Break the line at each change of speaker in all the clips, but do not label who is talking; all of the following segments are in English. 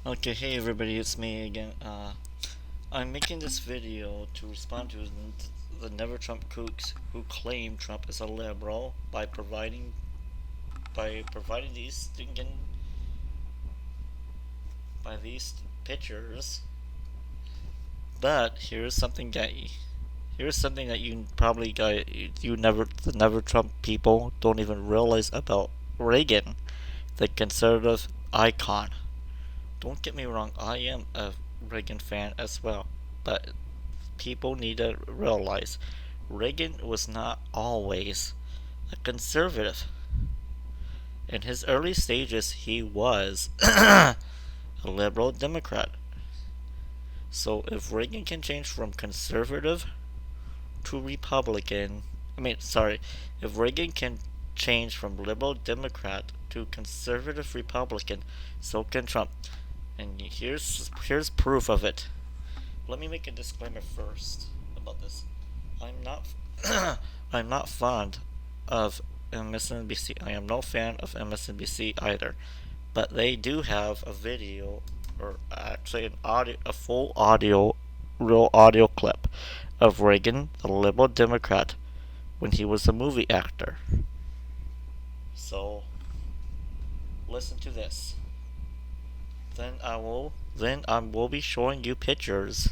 Okay, hey everybody, it's me again. I'm making this video to respond to the Never Trump kooks who claim Trump is a liberal by providing these pictures. But here's something that you probably got you never the Never Trump people don't even realize about Reagan, the conservative icon. Don't get me wrong, I am a Reagan fan as well, but people need to realize Reagan was not always a conservative. In his early stages, he was a liberal Democrat. So if Reagan can change from conservative to Republican, if Reagan can change from liberal Democrat to conservative Republican, so can Trump. And here's proof of it. Let me make a disclaimer first about this. I'm not I'm not fond of MSNBC. I am no fan of MSNBC either. But they do have a video, or actually a full audio, real audio clip of Reagan, the liberal Democrat, when he was a movie actor. So listen to this. Then I will be showing you pictures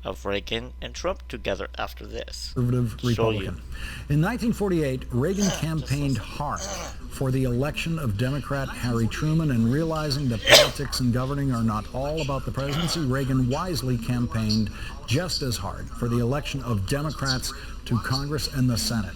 of Reagan and Trump together after this.
Conservative Republican. In 1948, Reagan campaigned hard for the election of Democrat Harry Truman, and realizing that politics and governing are not all about the presidency, Reagan wisely campaigned just as hard for the election of Democrats to Congress and the Senate.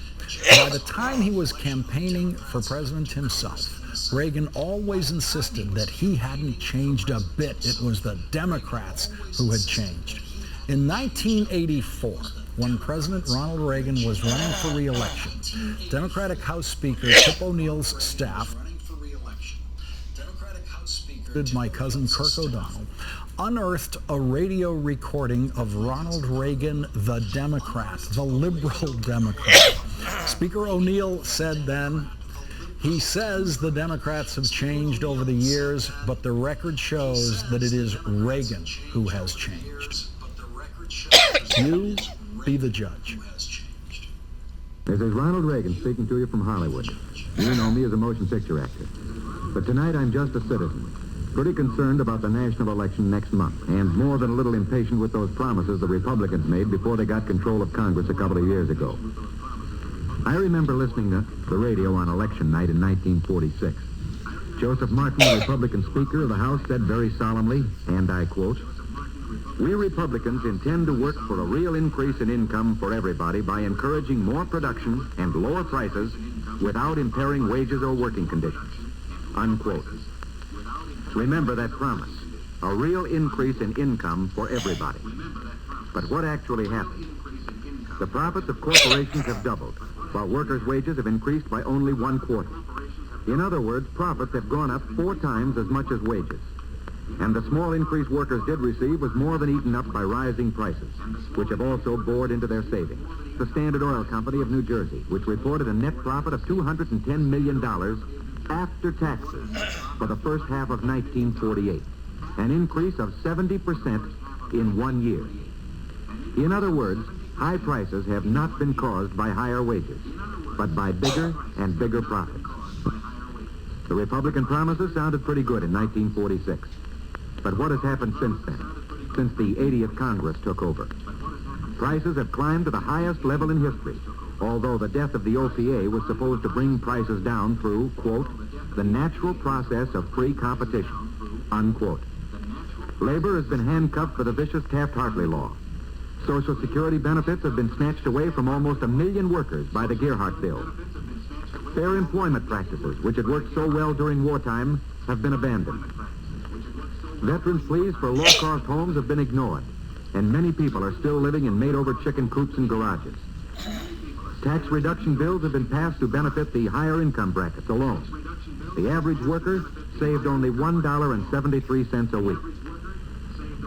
By the time he was campaigning for president himself, Reagan always insisted that he hadn't changed a bit. It was the Democrats who had changed. In 1984, when President Ronald Reagan was running for re-election, Democratic House Speaker Tip O'Neill's staff, my cousin Kirk O'Donnell, unearthed a radio recording of Ronald Reagan, the Democrat, the liberal Democrat. Speaker O'Neill said then, he says the Democrats have changed over the years, but the record shows that it is Reagan who has changed. You be the judge.
This is Ronald Reagan speaking to you from Hollywood. You know me as a motion picture actor. But tonight I'm just a citizen, pretty concerned about the national election next month, and more than a little impatient with those promises the Republicans made before they got control of Congress a couple of years ago. I remember listening to the radio on election night in 1946. Joseph Martin, the Republican Speaker of the House, said very solemnly, and I quote, "We Republicans intend to work for a real increase in income for everybody by encouraging more production and lower prices without impairing wages or working conditions." Unquote. Remember that promise, a real increase in income for everybody. But what actually happened? The profits of corporations have doubled, while workers' wages have increased by only 1/4. In other words, profits have gone up 4 times as much as wages. And the small increase workers did receive was more than eaten up by rising prices, which have also bored into their savings. The Standard Oil Company of New Jersey, which reported a net profit of $210 million after taxes for the first half of 1948, an increase of 70% in 1 year. In other words, high prices have not been caused by higher wages, but by bigger and bigger profits. The Republican promises sounded pretty good in 1946. But what has happened since then, since the 80th Congress took over? Prices have climbed to the highest level in history, although the death of the OPA was supposed to bring prices down through, quote, the natural process of free competition, unquote. Labor has been handcuffed for the vicious Taft-Hartley law. Social Security benefits have been snatched away from almost 1 million workers by the Gearhart bill. Fair employment practices, which had worked so well during wartime, have been abandoned. Veterans' pleas for low-cost homes have been ignored, and many people are still living in made-over chicken coops and garages. Tax reduction bills have been passed to benefit the higher income brackets alone. The average worker saved only $1.73 a week.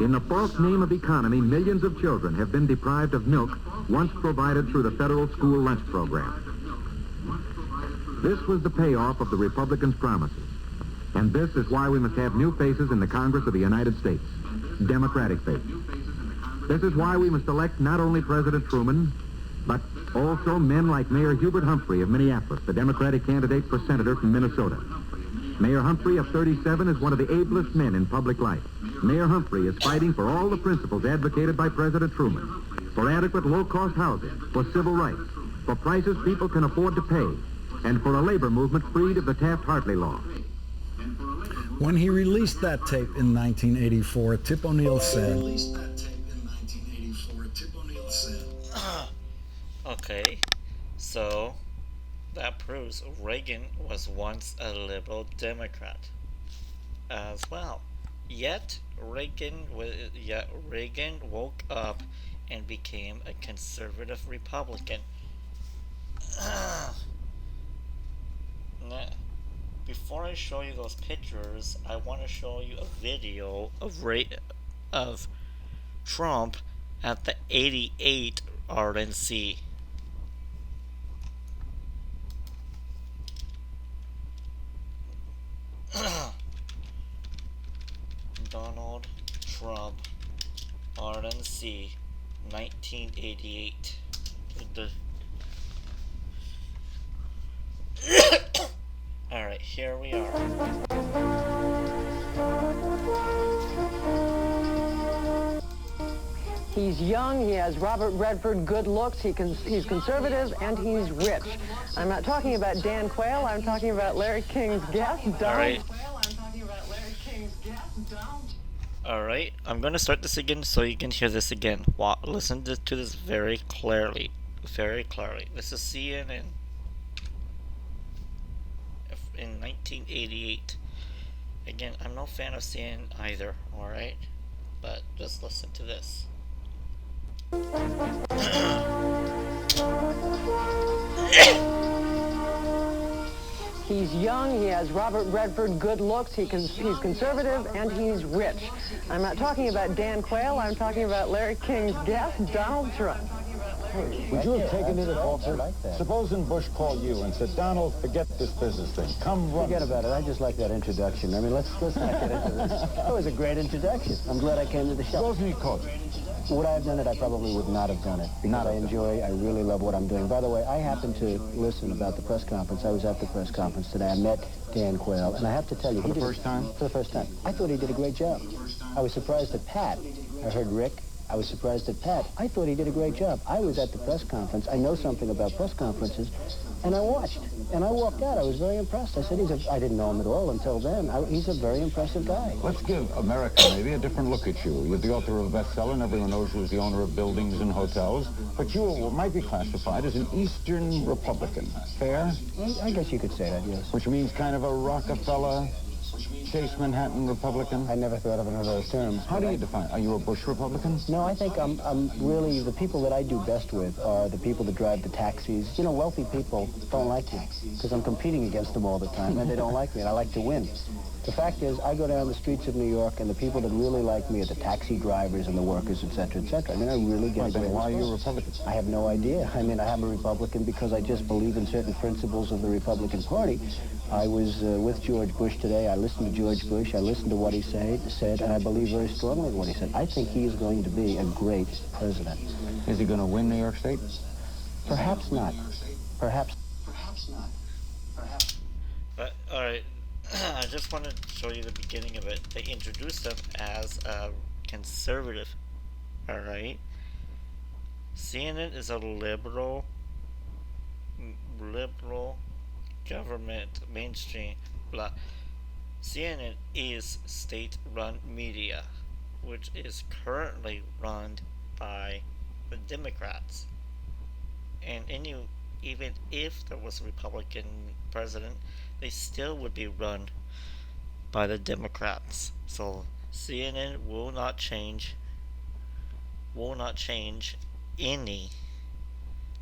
In the false name of economy, millions of children have been deprived of milk once provided through the federal school lunch program. This was the payoff of the Republicans' promises. And this is why we must have new faces in the Congress of the United States. Democratic faces. This is why we must elect not only President Truman, but also men like Mayor Hubert Humphrey of Minneapolis, the Democratic candidate for senator from Minnesota. Mayor Humphrey of 37 is one of the ablest men in public life. Mayor Humphrey is fighting for all the principles advocated by President Truman, for adequate low-cost housing, for civil rights, for prices people can afford to pay, and for a labor movement freed of the Taft-Hartley law.
When he released that tape in 1984, Tip O'Neill said,
Okay, so that proves Reagan was once a liberal Democrat as well. Yet Reagan woke up and became a conservative Republican. Now, before I show you those pictures, I want to show you a video of Trump at the 88 RNC. Donald Trump, RNC, 1988. Alright, here we are.
He's young, he has Robert Redford good looks, he's conservative, and he's rich. I'm not talking about Dan Quayle, I'm talking about Larry King's guest, Donald.
Alright, I'm going to start this again so you can hear this again. Listen to this very clearly. Very clearly. This is CNN in 1988. Again, I'm no fan of CNN either, alright? But just listen to this.
He's young, he has Robert Redford good looks, he's conservative, and he's rich. I'm not talking about Dan Quayle, I'm talking about Larry King's guest, Donald Trump.
Would you have taken it at all, sir? Supposing Bush called you and said, Donald, forget this business thing. Come run.
Forget about it. I just like that introduction. I mean, let's not get into this. That was a great introduction. I'm glad I came to the show.
Supposing he called you.
Would I have done it? I probably would not have done it. Because I really love what I'm doing. By the way, I happened to listen about the press conference. I was at the press conference today. I met Dan Quayle, and I have to tell you,
For the first time?
For the first time. I thought he did a great job. I was surprised at Pat. I heard Rick. I was surprised at Pat. I thought he did a great job. I was at the press conference. I know something about press conferences, and I watched. And I walked out. I was very impressed. I said, I didn't know him at all until then. He's a very impressive guy.
Let's give America maybe a different look at you. You're the author of a bestseller, and everyone knows you as the owner of buildings and hotels. But you might be classified as an Eastern Republican. Fair?
I guess you could say that, yes.
Which means kind of a Rockefeller, Chase Manhattan Republican?
I never thought of it in those terms.
How do you define? Are you a Bush Republican?
No, I think I'm really, the people that I do best with are the people that drive the taxis. You know, wealthy people don't like me because I'm competing against them all the time, and they don't like me, and I like to win. The fact is, I go down the streets of New York, and the people that really like me are the taxi drivers and the workers, et cetera, et cetera. I mean, I really get
Then
away
why are
with
you a
this.
Republican?
I have no idea. I mean, I am a Republican because I just believe in certain principles of the Republican Party. I was with George Bush today. I listened to George Bush. I listened to what he said, and I believe very strongly in what he said. I think he is going to be a great president.
Is he going to win New York State?
Perhaps not. Perhaps.
But, alright, I just want to show you the beginning of it. They introduced him as a conservative, alright? CNN is a liberal government, mainstream, blah. CNN is state-run media, which is currently run by the Democrats. And even if there was a Republican president, they still would be run by the Democrats. So CNN will not change any,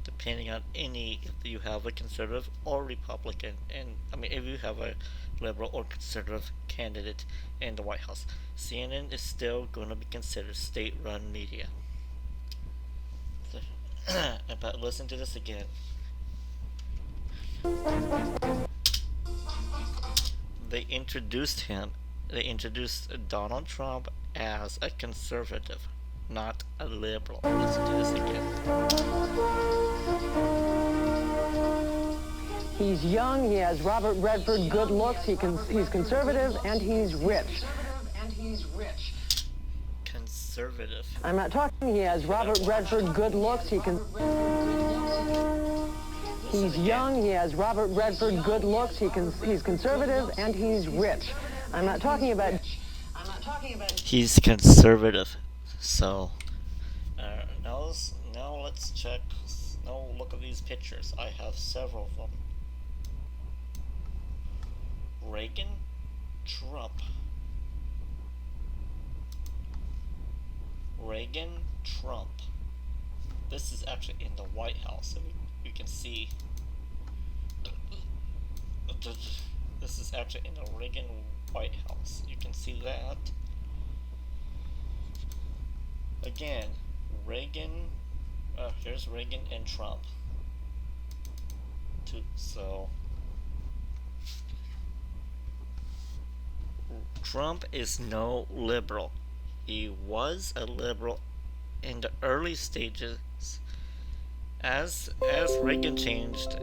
depending on if you have a conservative or Republican, and I mean if you have a liberal or conservative candidate in the White House, CNN is still going to be considered state-run media. But listen to this again. they introduced Donald Trump as a conservative, not a liberal. Let's do this again.
He's young, he has Robert Redford good looks, he's conservative, and he's rich.
Conservative.
I'm not talking, he has Robert Redford good looks, he's young, he has Robert Redford good looks, he's conservative, and he's rich. I'm not talking about...
He's conservative. So, now let's check. Now look at these pictures. I have several of them. Reagan, Trump. Reagan, Trump. This is actually in the White House. So you can see. This is actually in the Reagan White House. You can see that. Again, Reagan. Here's Reagan and Trump. So Trump is no liberal. He was a liberal in the early stages. As Reagan changed,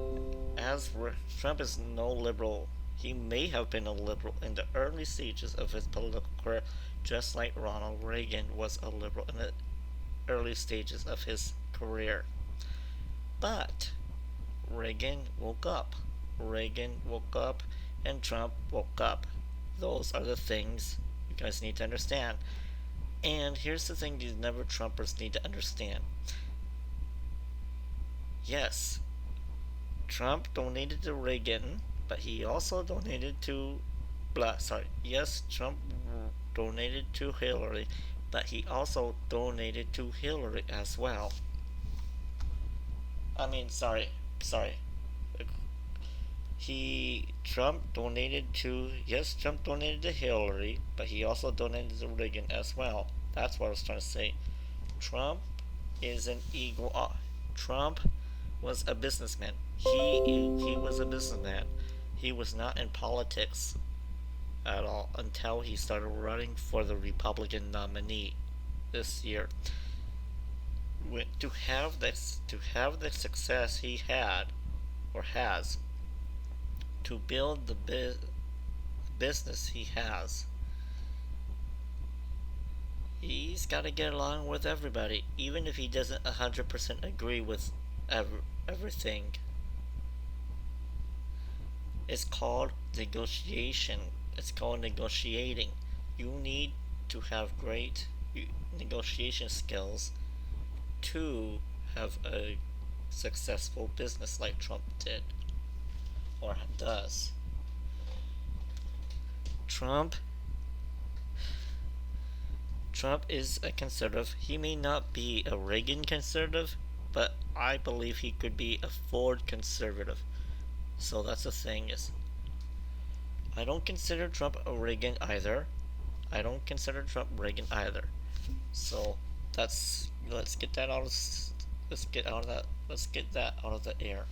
Trump is no liberal. He may have been a liberal in the early stages of his political career, just like Ronald Reagan was a liberal in the early stages of his career. But Reagan woke up. And Trump woke up. Those are the things you guys need to understand. And here's the thing these never Trumpers need to understand. Yes, Trump donated to Reagan, but he also donated to yes, Trump donated to Hillary, but he also donated to Hillary as well. I mean, sorry. Trump donated to Hillary, but he also donated to Reagan as well. That's what I was trying to say. Trump is an equal. Trump was a businessman. He was a businessman. He was not in politics at all until he started running for the Republican nominee this year. To have the success he had or has, to build the business he has, he's got to get along with everybody, even if he doesn't 100% agree with everything. It's called negotiation. It's called negotiating. You need to have great negotiation skills to have a successful business like Trump did or does. Trump is a conservative. He may not be a Reagan conservative, but I believe he could be a Ford conservative. So that's the thing is, I don't consider Trump a Reagan either. So let's get that out of the air.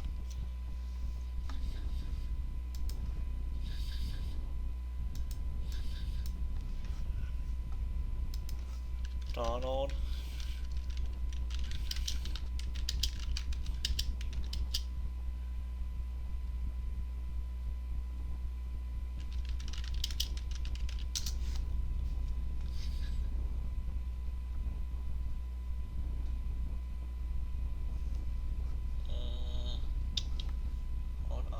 Donald hold on.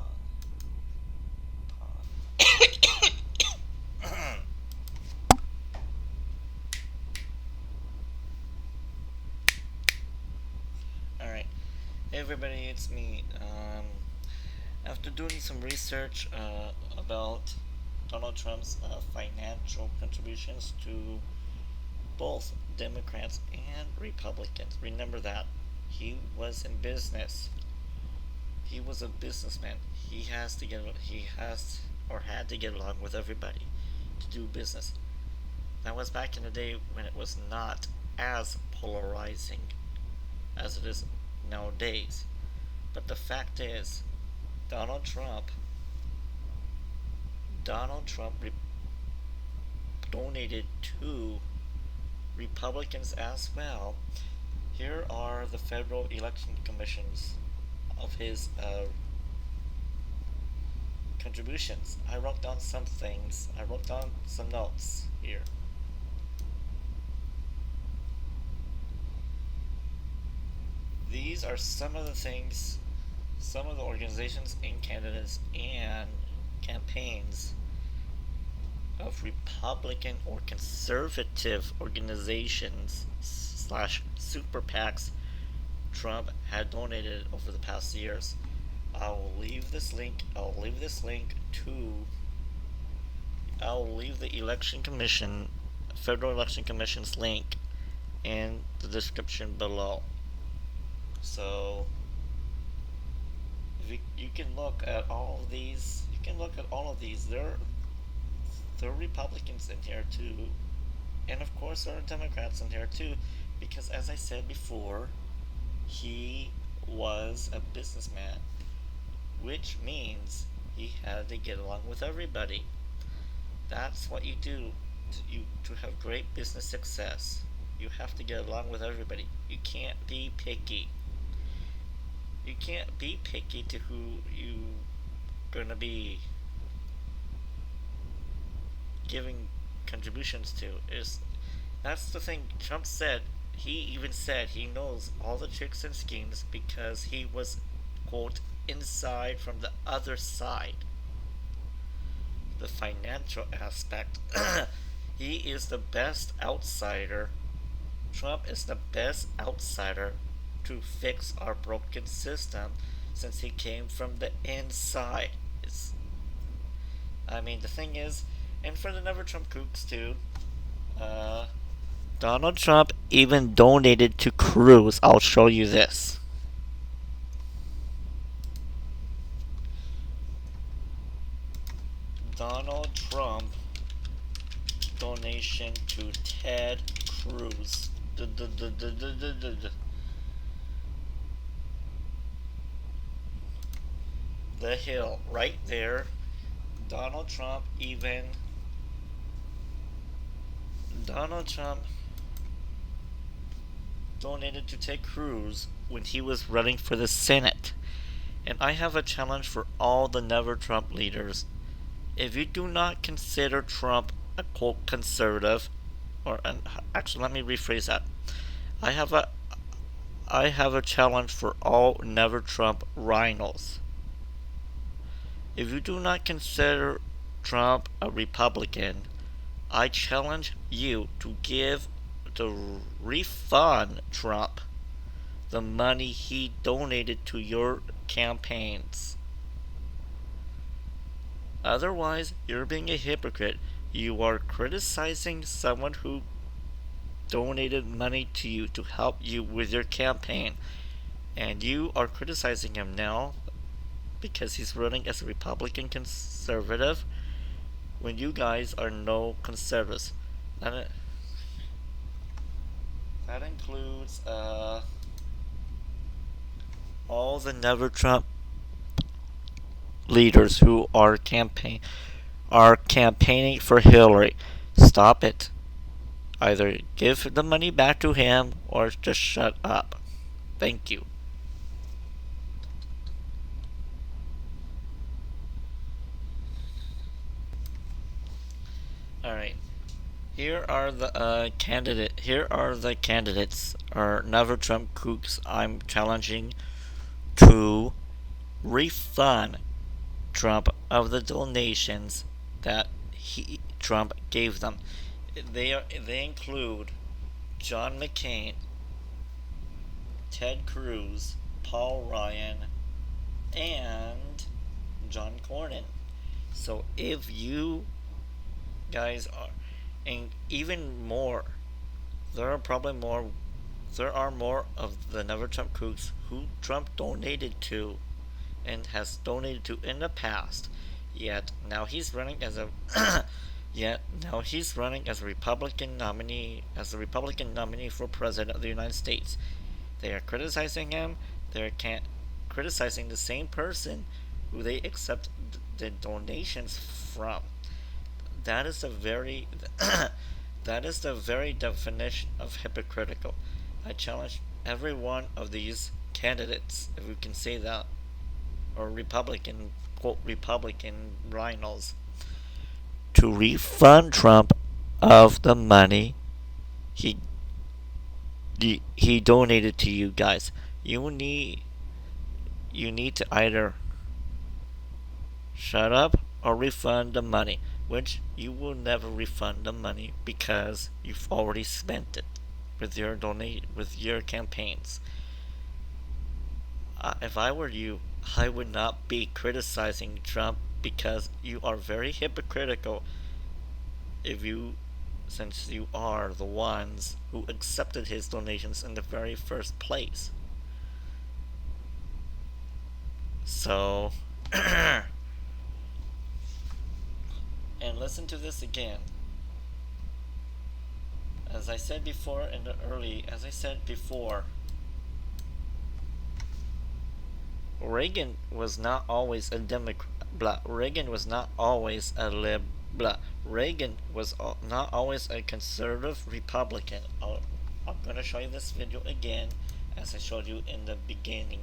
Alright, hey everybody, it's me. After doing some research about Donald Trump's financial contributions to both Democrats and Republicans, remember that he was in business. He was a businessman. He had to get along with everybody to do business. That was back in the day when it was not as polarizing as it is nowadays. But the fact is, Donald Trump Donald Trump donated to Republicans as well. Here are the Federal Election Commissions of his contributions. I wrote down some things. I wrote down some notes here. These are some of the things, some of the organizations and candidates and campaigns of Republican or conservative organizations slash super PACs Trump had donated over the past years. I'll leave this link to the Election Commission, Federal Election Commission's link in the description below. So you can look at all of these. There are Republicans in here too, and of course there are Democrats in here too, because as I said before, he was a businessman, which means he had to get along with everybody. That's what you do to have great business success. You have to get along with everybody. You can't be picky. You can't be picky to who you gonna be giving contributions to. That's the thing Trump said. He even said he knows all the tricks and schemes because he was, quote, inside from the other side. The financial aspect. He is the best outsider. Trump is the best outsider to fix our broken system since he came from the inside. The thing is, and for the Never Trump kooks too, Donald Trump even donated to Cruz. I'll show you this. Donald Trump donation to Ted Cruz. The Hill, right there. Donald Trump donated to Ted Cruz when he was running for the Senate. And I have a challenge for all the Never Trump leaders. If you do not consider Trump a quote conservative, actually let me rephrase that. I have a challenge for all Never Trump rhinos. If you do not consider Trump a Republican, I challenge you to refund Trump the money he donated to your campaigns. Otherwise, you're being a hypocrite. You are criticizing someone who donated money to you to help you with your campaign, and you are criticizing him now because he's running as a Republican conservative when you guys are no conservatives. That includes all the Never Trump leaders who are campaigning for Hillary. Stop it. Either give the money back to him or just shut up. Thank you. Alright. Here are the candidates, or Never Trump kooks I'm challenging to refund Trump of the donations that Trump gave them. They include John McCain, Ted Cruz, Paul Ryan, and John Cornyn. So if you guys are, and even more, there are more of the Never Trump kooks who Trump donated to and has donated to in the past, yet now he's running as a Republican nominee for President of the United States. They are criticizing him. They're criticizing the same person who they accept the donations from. that is the very that is the very definition of hypocritical. I challenge every one of these candidates, if we can say that, or Republican, quote, Republican rhinos, to refund Trump of the money he he donated to you guys. You need to either shut up or refund the money, which you will never refund the money because you've already spent it with your campaigns. If I were you, I would not be criticizing Trump because you are very hypocritical if you since you are the ones who accepted his donations in the very first place. So and listen to this again. As I said before, Reagan was not always a Democrat. Reagan was not always a lib. Reagan was not always a conservative Republican. I'm gonna show you this video again, as I showed you in the beginning.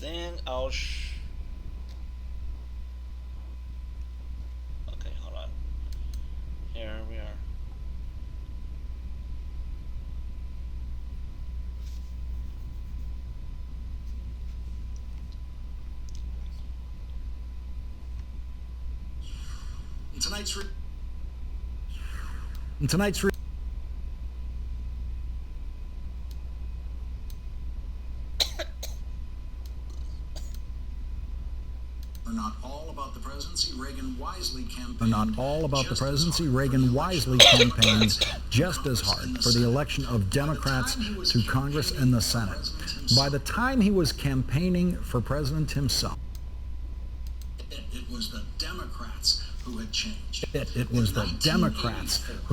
Then I'll okay, hold on. Here we are.
In tonight's not all about the presidency. Reagan wisely campaigned just as hard for the election of Democrats to Congress and the Senate. By the time he was campaigning for president himself, it was the Democrats who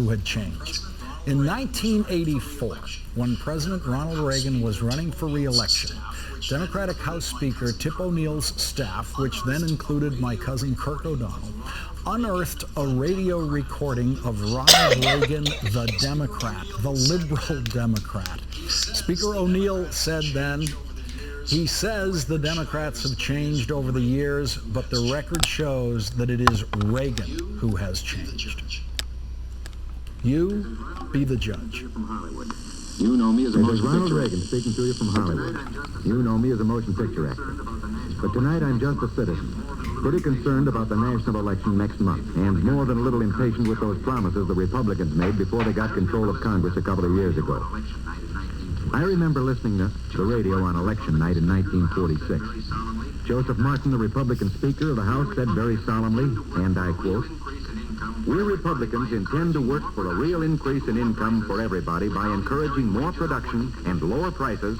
had changed. In 1984, when President Ronald Reagan was running for re-election, Democratic House Speaker Tip O'Neill's staff, which then included my cousin Kirk O'Donnell, unearthed a radio recording of Ronald Reagan, the Democrat, the liberal Democrat. Speaker O'Neill said then, he says the Democrats have changed over the years, but the record shows that it is Reagan who has changed. You be the judge.
You know me as a motion Ronald Reagan speaking to you from Hollywood. You know me as a motion picture actor. But tonight I'm just a citizen, pretty concerned about the national election next month, and more than a little impatient with those promises the Republicans made before they got control of Congress a couple of years ago. I remember listening to the radio on election night in 1946. Joseph Martin, the Republican Speaker of the House, said very solemnly, and I quote, "We Republicans intend to work for a real increase in income for everybody by encouraging more production and lower prices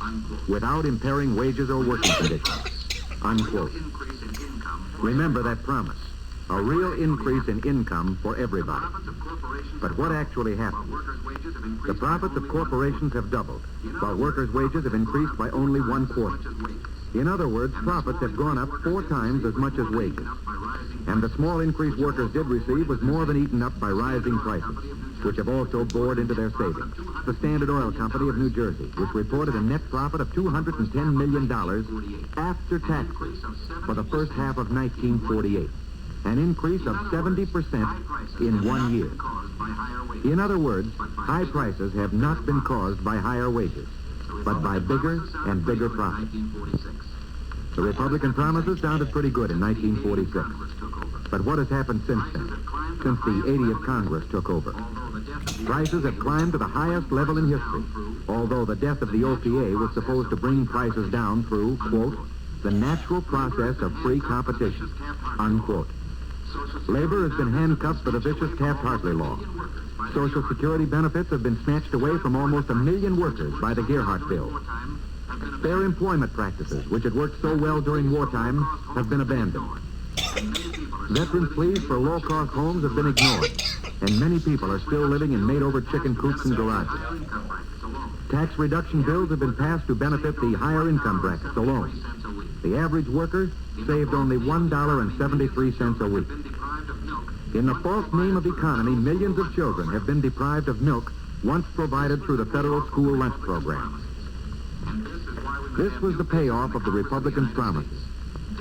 without impairing wages or working conditions." Unquote. Remember that promise. A real increase in income for everybody. But what actually happened? The profits of corporations have doubled, while workers' wages have increased by only 1/4. In other words, profits have gone up 4 times as much as wages. And the small increase workers did receive was more than eaten up by rising prices, which have also bored into their savings. The Standard Oil Company of New Jersey, which reported a net profit of $210 million after taxes for the first half of 1948, an increase of 70% in 1 year. In other words, high prices have not been caused by higher wages, but by bigger and bigger profits. The Republican promises sounded pretty good in 1946. But what has happened since then, since the 80th Congress took over? Prices have climbed to the highest level in history, although the death of the OPA was supposed to bring prices down through, quote, the natural process of free competition, unquote. Labor has been handcuffed by the vicious Taft-Hartley law. Social Security benefits have been snatched away from almost 1 million workers by the Gearhart bill. Fair employment practices, which had worked so well during wartime, have been abandoned. Veterans' pleas for low-cost homes have been ignored, and many people are still living in made-over chicken coops and garages. Tax reduction bills have been passed to benefit the higher income brackets alone. The average worker saved only $1.73 a week. In the false name of economy, millions of children have been deprived of milk once provided through the federal school lunch program. This was the payoff of the Republicans' promises.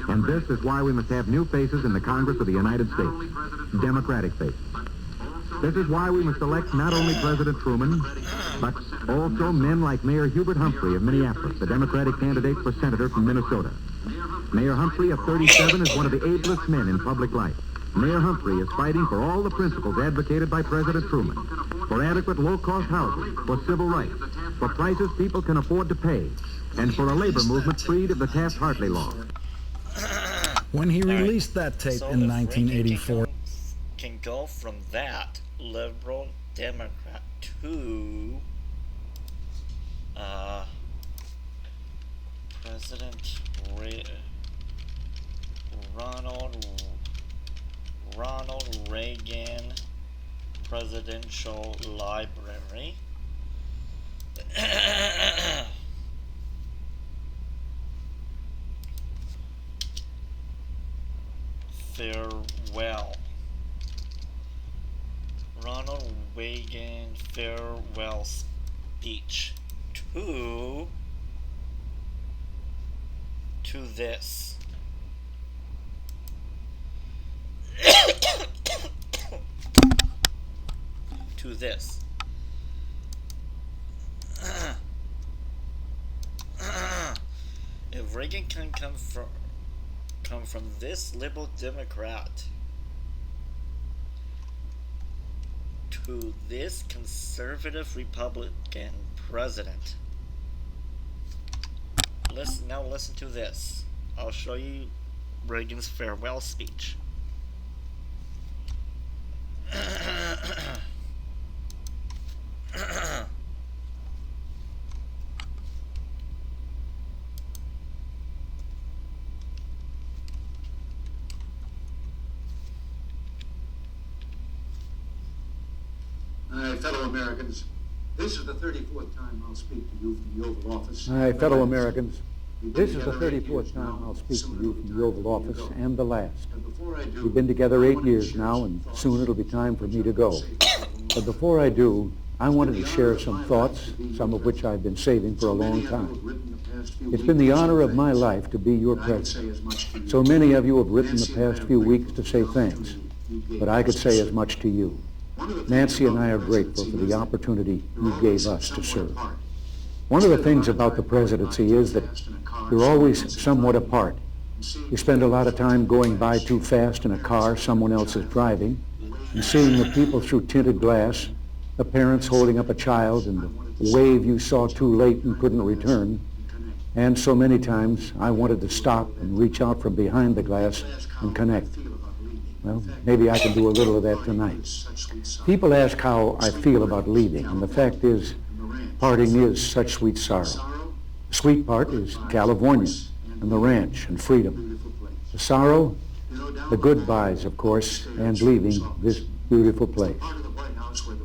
And this is why we must have new faces in the Congress of the United States, Democratic faces. This is why we must elect not only President Truman, but also men like Mayor Hubert Humphrey of Minneapolis, the Democratic candidate for senator from Minnesota. Mayor Humphrey of 37 is one of the ablest men in public life. Mayor Humphrey is fighting for all the principles advocated by President Truman, for adequate low-cost housing, for civil rights, for prices people can afford to pay, and for a labor movement freed of the Taft-Hartley law.
When he released that tape in 1984...
Can go from that liberal Democrat to President Ronald Reagan Presidential Library. Farewell. Ronald Reagan farewell speech to this. To this. If Reagan can come from this liberal Democrat to this conservative Republican president. Now listen to this. I'll show you Reagan's farewell speech.
Fellow Americans, this is the 34th time I'll speak to you from the Oval Office.
Hi, fellow Americans. This is the 34th time I'll speak to you from the Oval Office, and the last. We've been together 8 years now, and soon it'll be time for me to go. But before I do, I wanted to share some thoughts, some of which I've been saving for a long time. It's been the honor of my life to be your president. So many of you have written the past few weeks to say thanks, but I could say as much to you. Nancy and I are grateful for the opportunity you gave us to serve. One of the things about the presidency is that you're always somewhat apart. You spend a lot of time going by too fast in a car someone else is driving, and seeing the people through tinted glass, the parents holding up a child, and the wave you saw too late and couldn't return. And so many times I wanted to stop and reach out from behind the glass and connect. Well, maybe I can do a little of that tonight. People ask how I feel about leaving, and the fact is, parting is such sweet sorrow. The sweet part is California, and the ranch, and freedom. The sorrow, the goodbyes, of course, and leaving this beautiful place.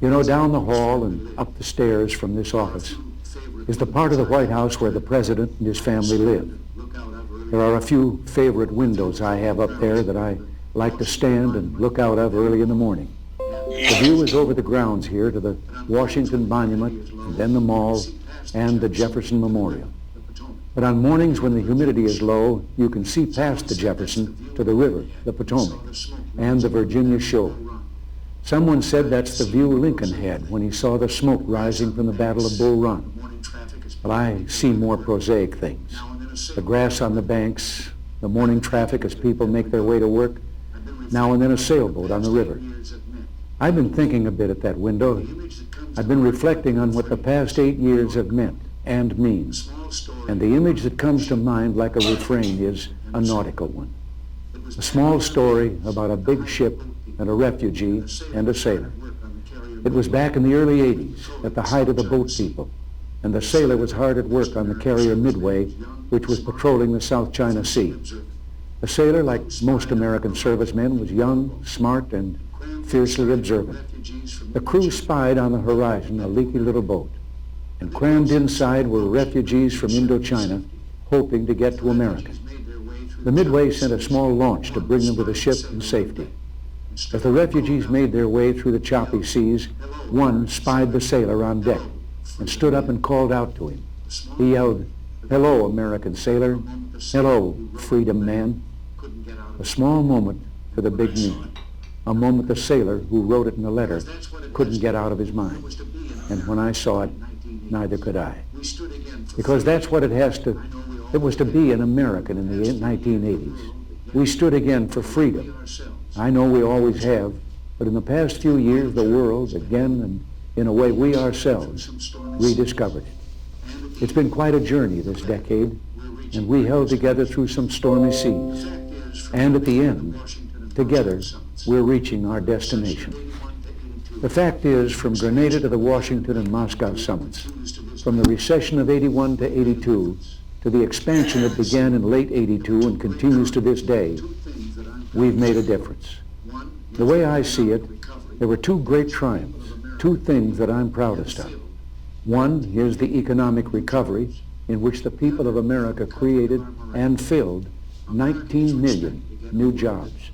You know, down the hall and up the stairs from this office is the part of the White House where the president and his family live. There are a few favorite windows I have up there that I like to stand and look out of early in the morning. The view is over the grounds here to the Washington Monument, and then the Mall, and the Jefferson Memorial. But on mornings when the humidity is low, you can see past the Jefferson to the river, the Potomac, and the Virginia Shore. Someone said that's the view Lincoln had when he saw the smoke rising from the Battle of Bull Run. But I see more prosaic things. The grass on the banks, the morning traffic as people make their way to work, now and then a sailboat on the river. I've been thinking a bit at that window. I've been reflecting on what the past 8 years have meant and mean. And the image that comes to mind like a refrain is a nautical one. A small story about a big ship and a refugee and a sailor. It was back in the early 80s, at the height of the boat people, and the sailor was hard at work on the carrier Midway, which was patrolling the South China Sea. The sailor, like most American servicemen, was young, smart, and fiercely observant. The crew spied on the horizon a leaky little boat, and crammed inside were refugees from Indochina, hoping to get to America. The Midway sent a small launch to bring them to the ship in safety. As the refugees made their way through the choppy seas, one spied the sailor on deck and stood up and called out to him. He yelled, "Hello, American sailor. Hello, freedom man." A small moment for the big meaning. A moment the sailor, who wrote it in a letter, couldn't get out of his mind. And when I saw it, neither could I. Because that's what it was to be an American in the 1980s. We stood again for freedom. I know we always have, but in the past few years, the world, again and in a way we ourselves, rediscovered it. It's been quite a journey this decade, and we held together through some stormy seas. And at the end, together, we're reaching our destination. The fact is, from Grenada to the Washington and Moscow summits, from the recession of 81 to 82, to the expansion that began in late 82 and continues to this day, we've made a difference. The way I see it, there were two great triumphs, two things that I'm proudest of. One is the economic recovery, in which the people of America created and filled 19 million new jobs.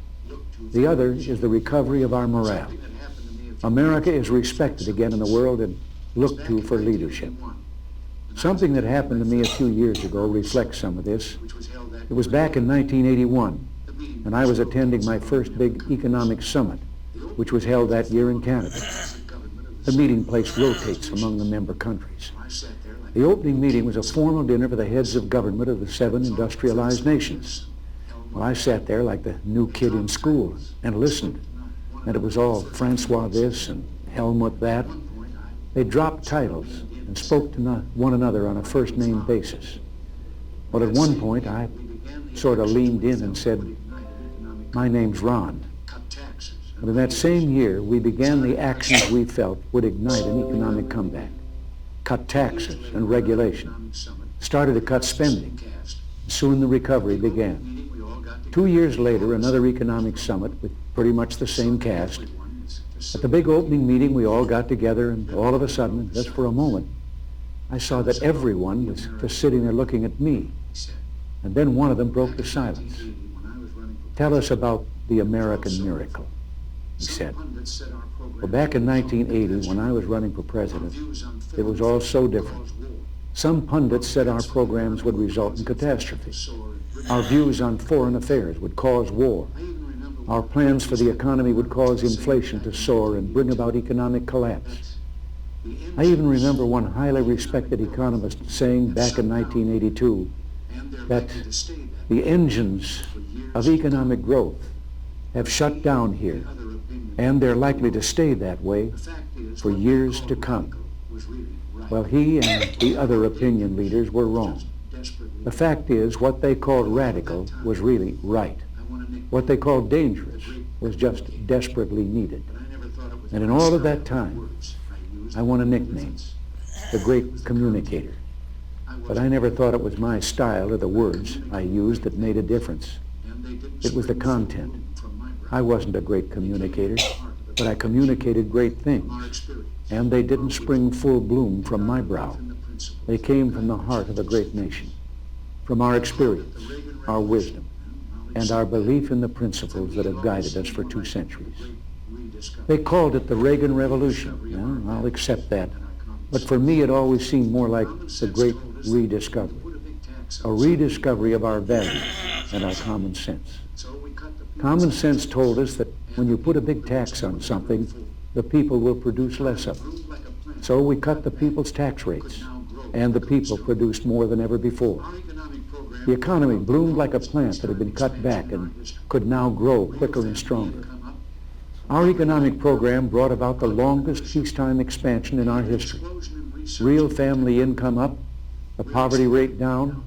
The other is the recovery of our morale. America is respected again in the world and looked to for leadership. Something that happened to me a few years ago reflects some of this. It was back in 1981, and I was attending my first big economic summit, which was held that year in Canada. The meeting place rotates among the member countries. The opening meeting was a formal dinner for the heads of government of the 7 industrialized nations. Well, I sat there like the new kid in school and listened, and it was all Francois this and Helmut that. They dropped titles and spoke to one another on a first-name basis. Well, at one point, I sort of leaned in and said, "My name's Ron." But in that same year, we began the actions we felt would ignite an economic comeback. Cut taxes and regulation. Started to cut spending. Soon the recovery began. 2 years later, another economic summit with pretty much the same cast. At the big opening meeting, we all got together, and all of a sudden, just for a moment, I saw that everyone was just sitting there looking at me. And then one of them broke the silence. "Tell us about the American miracle," he said. Well, back in 1980, when I was running for president, it was all so different. Some pundits said our programs would result in catastrophe. Our views on foreign affairs would cause war. Our plans for the economy would cause inflation to soar and bring about economic collapse. I even remember one highly respected economist saying back in 1982 that the engines of economic growth have shut down here, and they're likely to stay that way for years to come. Well, he and the other opinion leaders were wrong. The fact is, what they called radical was really right. What they called dangerous was just desperately needed. And in all of that time, I won a nickname, the Great Communicator. But I never thought it was my style or the words I used that made a difference. It was the content. I wasn't a great communicator, but I communicated great things. And they didn't spring full bloom from my brow. They came from the heart of a great nation, from our experience, our wisdom, and our belief in the principles that have guided us for 2 centuries. They called it the Reagan Revolution. Well, I'll accept that. But for me, it always seemed more like the great rediscovery. A rediscovery of our values and our common sense. Common sense told us that when you put a big tax on something, the people will produce less of it. So we cut the people's tax rates, and the people produced more than ever before. The economy bloomed like a plant that had been cut back and could now grow quicker and stronger. Our economic program brought about the longest peacetime expansion in our history. Real family income up, the poverty rate down,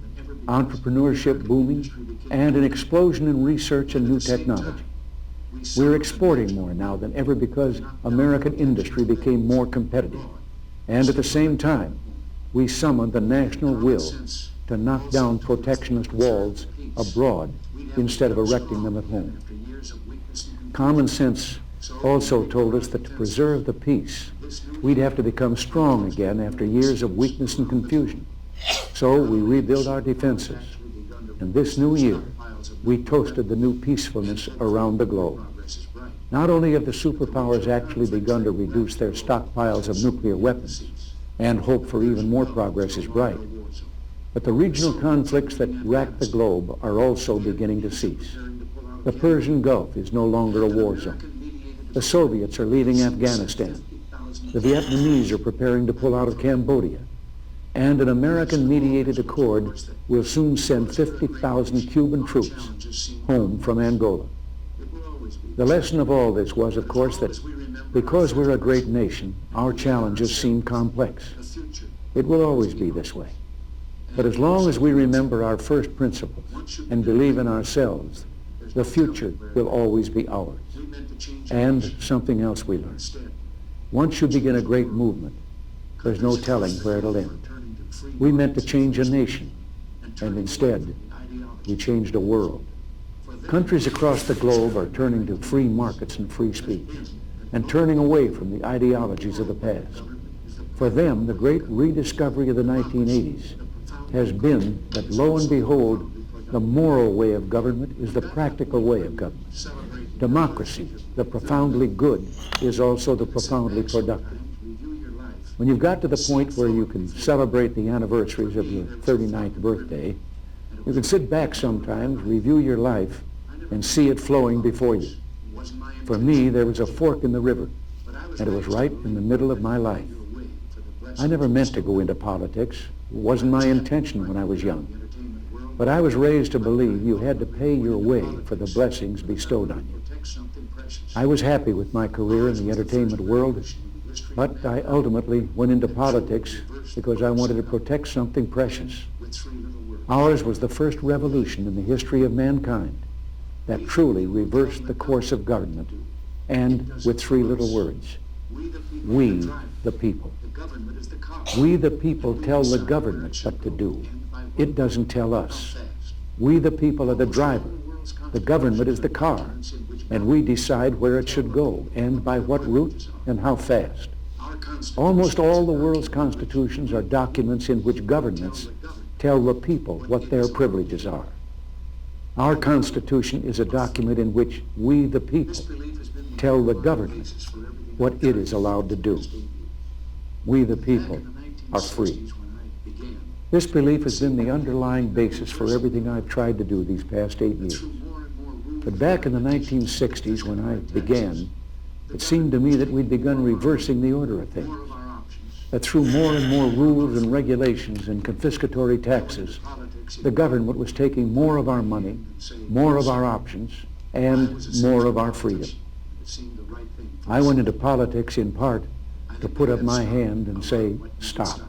entrepreneurship booming, and an explosion in research and new technology. We're exporting more now than ever because American industry became more competitive. And at the same time, we summoned the national will to knock down protectionist walls abroad instead of erecting them at home. Common sense also told us that to preserve the peace, we'd have to become strong again after years of weakness and confusion. So we rebuilt our defenses. And this new year, we toasted the new peacefulness around the globe. Not only have the superpowers actually begun to reduce their stockpiles of nuclear weapons, and hope for even more progress is bright, but the regional conflicts that rack the globe are also beginning to cease. The Persian Gulf is no longer a war zone. The Soviets are leaving Afghanistan. The Vietnamese are preparing to pull out of Cambodia. And an American-mediated accord will soon send 50,000 Cuban troops home from Angola. The lesson of all this was, of course, that because we're a great nation, our challenges seem complex. It will always be this way. But as long as we remember our first principles and believe in ourselves, the future will always be ours. And something else we learned. Once you begin a great movement, there's no telling where it'll end. We meant to change a nation, and instead, we changed a world. Countries across the globe are turning to free markets and free speech, and turning away from the ideologies of the past. For them, the great rediscovery of the 1980s has been that, lo and behold, the moral way of government is the practical way of government. Democracy, the profoundly good, is also the profoundly productive. When you've got to the point where you can celebrate the anniversaries of your 39th birthday, you can sit back sometimes, review your life, and see it flowing before you. For me, there was a fork in the river, and it was right in the middle of my life. I never meant to go into politics. It wasn't my intention when I was young. But I was raised to believe you had to pay your way for the blessings bestowed on you. I was happy with my career in the entertainment world, but I ultimately went into politics because I wanted to protect something precious. Ours was the first revolution in the history of mankind that truly reversed the course of government, and with three little words: we, the people. We, the people, tell the government what to do. It doesn't tell us. We, the people, are the driver. The government is the car, and we decide where it should go, and by what route, and how fast. Almost all the world's constitutions are documents in which governments tell the people what their privileges are. Our Constitution is a document in which we, the people, tell the government what it is allowed to do. We, the people, are free. This belief has been the underlying basis for everything I've tried to do these past 8 years. But back in the 1960s, when I began, it seemed to me that we'd begun reversing the order of things. That through more and more rules and regulations and confiscatory taxes, the government was taking more of our money, more of our options, and more of our freedom. I went into politics in part to put up my hand and say, stop.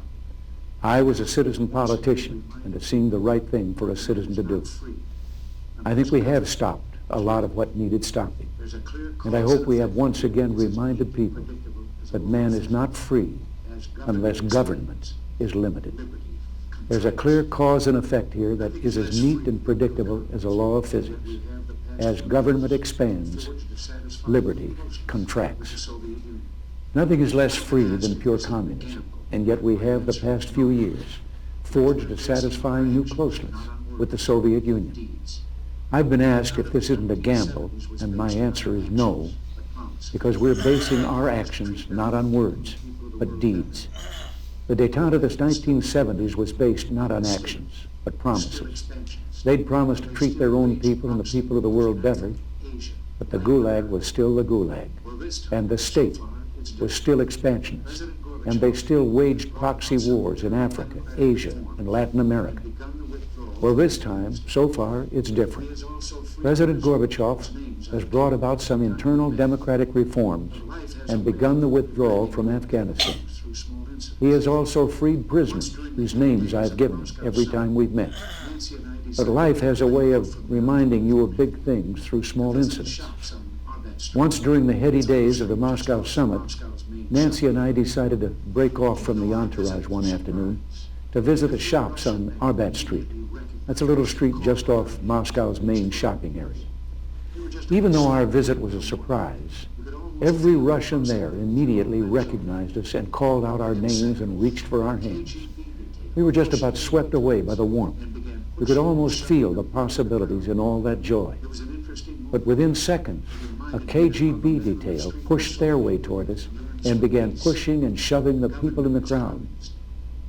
I was a citizen politician, and it seemed the right thing for a citizen to do. I think we have stopped a lot of what needed stopping. And I hope we have once again reminded people that man is not free unless government is limited. There's a clear cause and effect here that is as neat and predictable as a law of physics. As government expands, liberty contracts. Nothing is less free than pure communism, and yet we have the past few years forged a satisfying new closeness with the Soviet Union. I've been asked if this isn't a gamble, and my answer is no, because we're basing our actions not on words, but deeds. The détente of the 1970s was based not on actions, but promises. They'd promised to treat their own people and the people of the world better, but the Gulag was still the Gulag, and the state was still expansionist, and they still waged proxy wars in Africa, Asia, and Latin America. Well, this time, so far, it's different. President Gorbachev has brought about some internal democratic reforms and begun the withdrawal from Afghanistan. He has also freed prisoners whose names I've given every time we've met. But life has a way of reminding you of big things through small incidents. Once during the heady days of the Moscow summit, Nancy and I decided to break off from the entourage one afternoon to visit the shops on Arbat Street. That's a little street just off Moscow's main shopping area. Even though our visit was a surprise, every Russian there immediately recognized us and called out our names and reached for our hands. We were just about swept away by the warmth. We could almost feel the possibilities in all that joy. But within seconds, a KGB detail pushed their way toward us and began pushing and shoving the people in the crowd.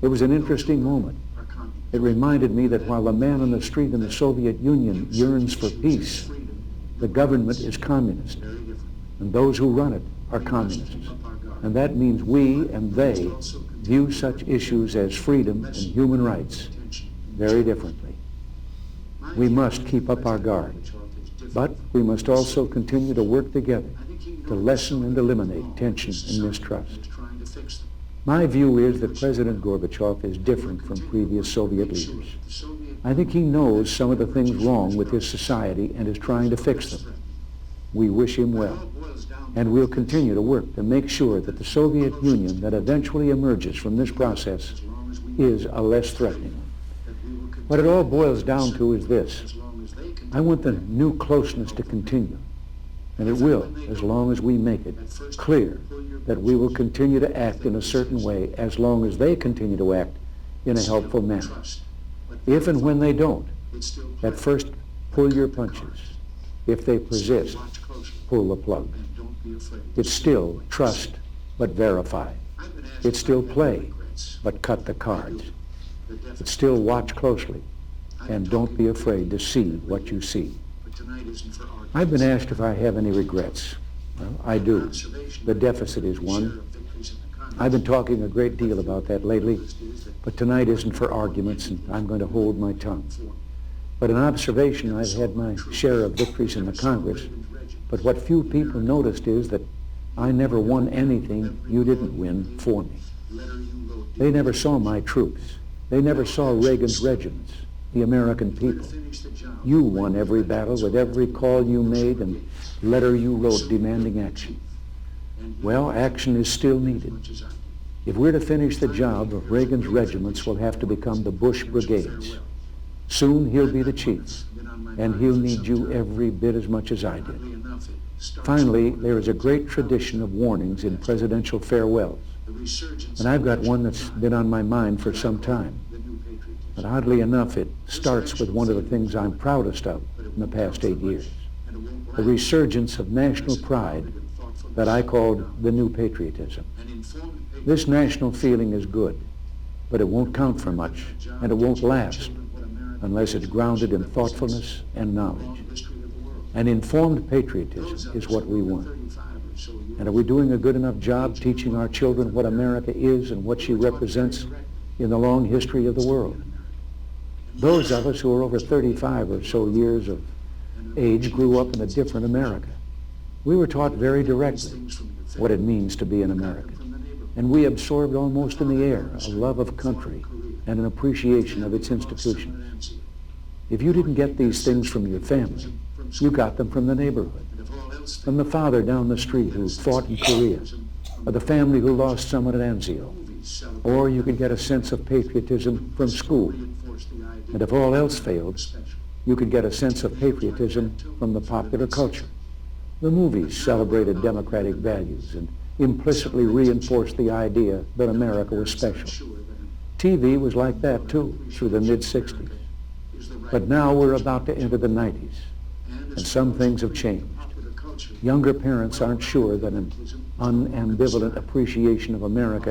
It was an interesting moment. It reminded me that while the man on the street in the Soviet Union yearns for peace, the government is communist, and those who run it are communists. And that means we and they view such issues as freedom and human rights very differently. We must keep up our guard, but we must also continue to work together to lessen and eliminate tension and mistrust. My view is that President Gorbachev is different from previous Soviet leaders. I think he knows some of the things wrong with his society and is trying to fix them. We wish him well, and we'll continue to work to make sure that the Soviet Union that eventually emerges from this process is a less threatening one. What it all boils down to is this. I want the new closeness to continue, and it will as long as we make it clear that we will continue to act in a certain way as long as they continue to act in a helpful manner. If and when they don't, at first pull your punches. If they persist, pull the plug. It's still trust, but verify. It's still play, but cut the cards. But still watch closely, and don't be afraid to see what you see. I've been asked if I have any regrets. Well, I do. The deficit is one. I've been talking a great deal about that lately, but tonight isn't for arguments, and I'm going to hold my tongue. But an observation, I've had my share of victories in the Congress, but what few people noticed is that I never won anything you didn't win for me. They never saw my troops. They never saw Reagan's regiments, the American people. You won every battle with every call you made and letter you wrote demanding action. Well, action is still needed. If we're to finish the job, Reagan's regiments will have to become the Bush brigades. Soon he'll be the chief, and he'll need you every bit as much as I did. Finally, there is a great tradition of warnings in presidential farewells. And I've got one that's been on my mind for some time. But oddly enough, it starts with one of the things I'm proudest of in the past 8 years. The resurgence of national pride that I called the new patriotism. This national feeling is good, but it won't count for much, and it won't last unless it's grounded in thoughtfulness and knowledge. An informed patriotism is what we want. And are we doing a good enough job teaching our children what America is and what she represents in the long history of the world? Those of us who are over 35 or so years of age grew up in a different America. We were taught very directly what it means to be an American. And we absorbed almost in the air a love of country and an appreciation of its institutions. If you didn't get these things from your family, you got them from the neighborhood, from the father down the street who fought in Korea, or the family who lost someone at Anzio. Or you could get a sense of patriotism from school. And if all else failed, you could get a sense of patriotism from the popular culture. The movies celebrated democratic values and implicitly reinforced the idea that America was special. TV was like that too, through the mid-60s. But now we're about to enter the 90s, and some things have changed. Younger parents aren't sure that an unambivalent appreciation of America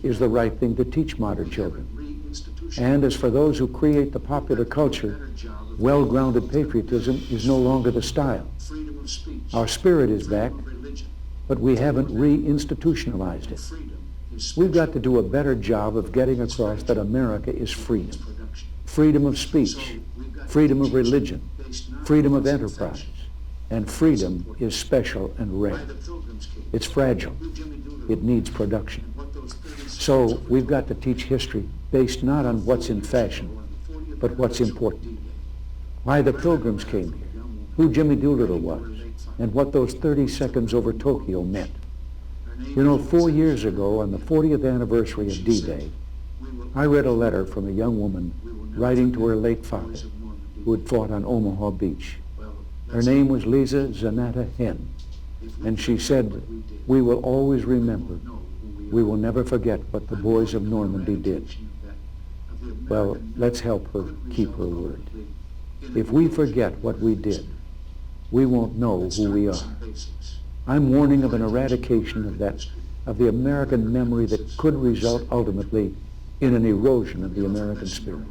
is the right thing to teach modern children. And as for those who create the popular culture, well-grounded patriotism is no longer the style. Our spirit is back, but we haven't re-institutionalized it. We've got to do a better job of getting across that America is freedom. Freedom of speech, freedom of religion, freedom of enterprise, and freedom is special and rare. It's fragile. It needs production. So we've got to teach history based not on what's in fashion, but what's important. Why the Pilgrims came here, who Jimmy Doolittle was, and what those 30 seconds over Tokyo meant. You know, 4 years ago, on the 40th anniversary of D-Day, I read a letter from a young woman writing to her late father, who had fought on Omaha Beach. Her name was Lisa Zanetta Henn, and she said, "We will always remember. We will never forget what the boys of Normandy did." Well, let's help her keep her word. If we forget what we did, we won't know who we are. I'm warning of an eradication of the American memory that could result ultimately in an erosion of the American spirit.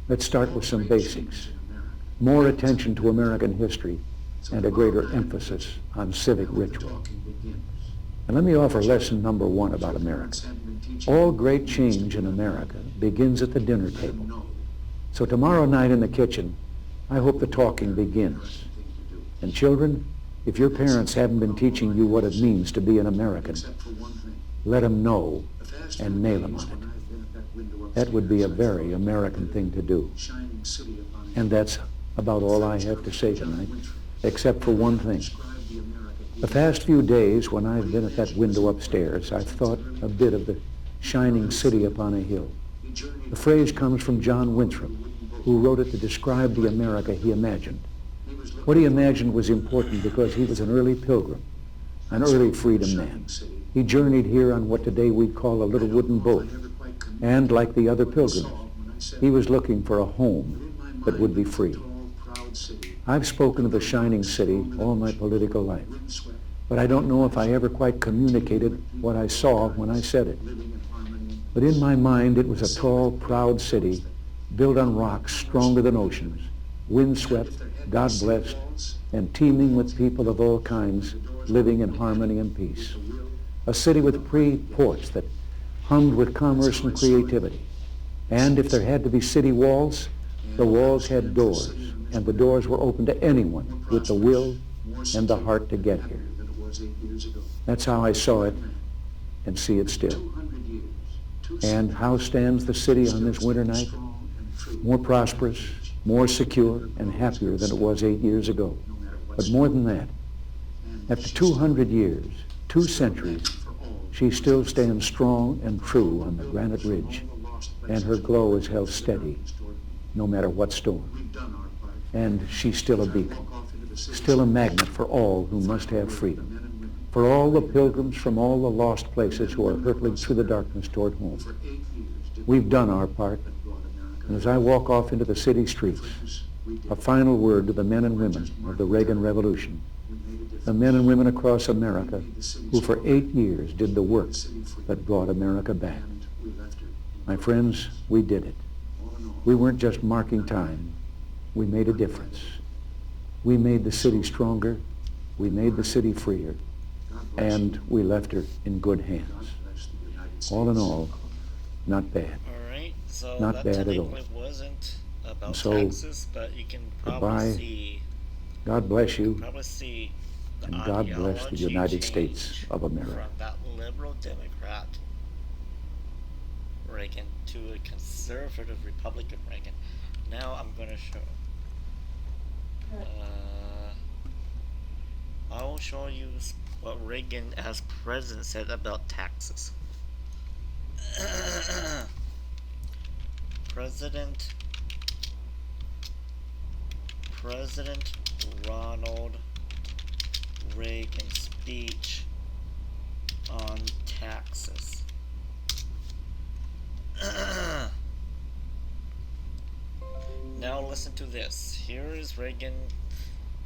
Let's start with some basics. More attention to American history and a greater emphasis on civic ritual. And let me offer lesson number 1 about America. All great change in America begins at the dinner table. So tomorrow night in the kitchen, I hope the talking begins. And children, if your parents haven't been teaching you what it means to be an American, let them know and nail them on it. That would be a very American thing to do. And that's about all I have to say tonight, except for one thing. The past few days, when I've been at that window upstairs, I've thought a bit of the shining city upon a hill. The phrase comes from John Winthrop, who wrote it to describe the America he imagined. What he imagined was important because he was an early pilgrim, an early freedom man. He journeyed here on what today we'd call a little wooden boat. And like the other pilgrims, he was looking for a home that would be free. I've spoken of the shining city all my political life, but I don't know if I ever quite communicated what I saw when I said it. But in my mind, it was a tall, proud city built on rocks stronger than oceans, windswept, God-blessed, and teeming with people of all kinds living in harmony and peace. A city with free ports that hummed with commerce and creativity. And if there had to be city walls, the walls had doors, and the doors were open to anyone with the will and the heart to get here. That's how I saw it and see it still. And how stands the city on this winter night? More prosperous, more secure, and happier than it was 8 years ago. But more than that, after 200 years, 2 centuries, she still stands strong and true on the granite ridge, and her glow is held steady, no matter what storm. And she's still a beacon, still a magnet for all who must have freedom, for all the pilgrims from all the lost places who are hurtling through the darkness toward home. We've done our part, and as I walk off into the city streets, a final word to the men and women of the Reagan Revolution, the men and women across America who for 8 years did the work that brought America back. My friends, we did it. We weren't just marking time. We made a difference. We made the city stronger. We made the city freer. And we left her in good hands. All in all, not bad.
All right, so
Not
that
bad at all.
technically wasn't about
So,
taxes, but you can probably
goodbye.
see
God bless you,
the
and God bless the
ideology
United
change
States of America.
from that liberal Democrat Reagan to a conservative Republican Reagan. Now I'm going to show. I will show you what Reagan as president said about taxes. President Ronald Reagan speech on taxes. Now listen to this. Here is Reagan.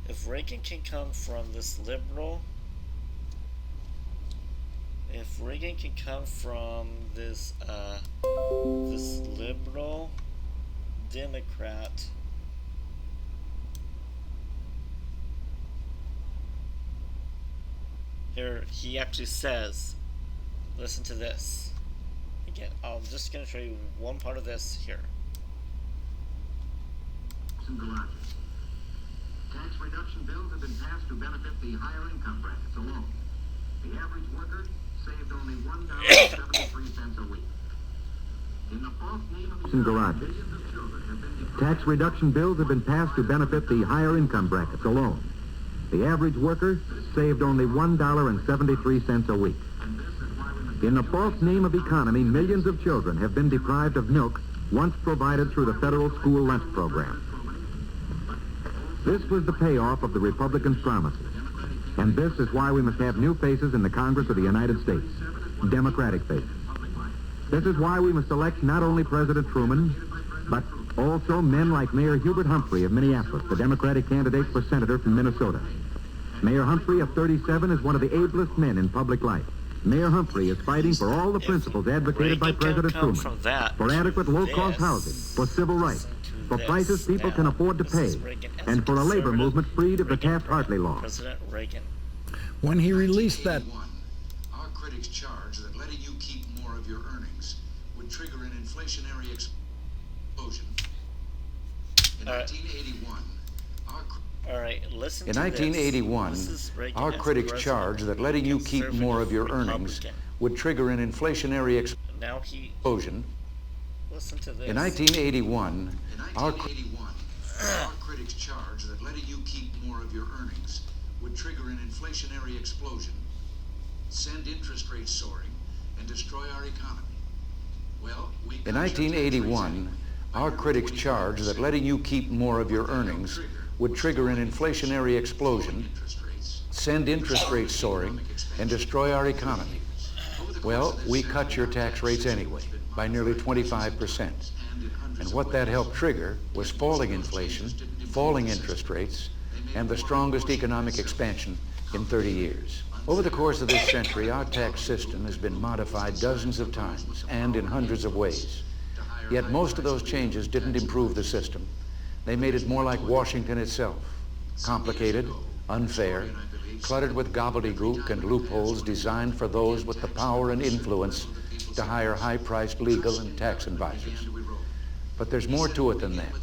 If Reagan can come from this liberal, if Reagan can come from this this liberal Democrat here, he actually says, listen to this. Again, I'm just going to show you one part of this here.
Tax reduction bills have been passed to benefit the higher income brackets alone. The average worker saved only $1.73 a week. In the false name of garages. Tax reduction bills have been passed to benefit the higher income brackets alone. The average worker saved only $1.73 a week. In the false name of economy, millions of children have been deprived of milk once provided through the federal school lunch program. This was the payoff of the Republicans' promises. And this is why we must have new faces in the Congress of the United States, Democratic faces. This is why we must elect not only President Truman, but also men like Mayor Hubert Humphrey of Minneapolis, the Democratic candidate for senator from Minnesota. Mayor Humphrey of 37 is one of the ablest men in public life. Mayor Humphrey is fighting for all the principles advocated by President Truman, for adequate low-cost housing, for civil rights, for prices people can afford to pay, and for a labor movement freed of the Taft-Hartley law.
President Reagan.
When he released that,
Our critics charge that letting you keep more of your earnings would trigger an inflationary explosion. In 1981,
listen
In
to
1981,
this.
our critics charged that letting you keep more of your earnings would trigger an inflationary explosion.
Listen to this.
In 1981, our
critics charge that letting you keep more of your earnings would trigger an inflationary explosion, send interest rates soaring, and destroy our economy. Well,
In 1981, our critics charged that letting you keep more of your earnings would trigger an inflationary explosion, send interest rates soaring, and destroy our economy. Well, we cut your tax rates anyway, by nearly 25%. And what that helped trigger was falling inflation, falling interest rates, and the strongest economic expansion in 30 years. Over the course of this century, our tax system has been modified dozens of times and in hundreds of ways. Yet most of those changes didn't improve the system. They made it more like Washington itself, complicated, unfair, cluttered with gobbledygook and loopholes designed for those with the power and influence to hire high-priced legal and tax advisors. But there's more to it than that.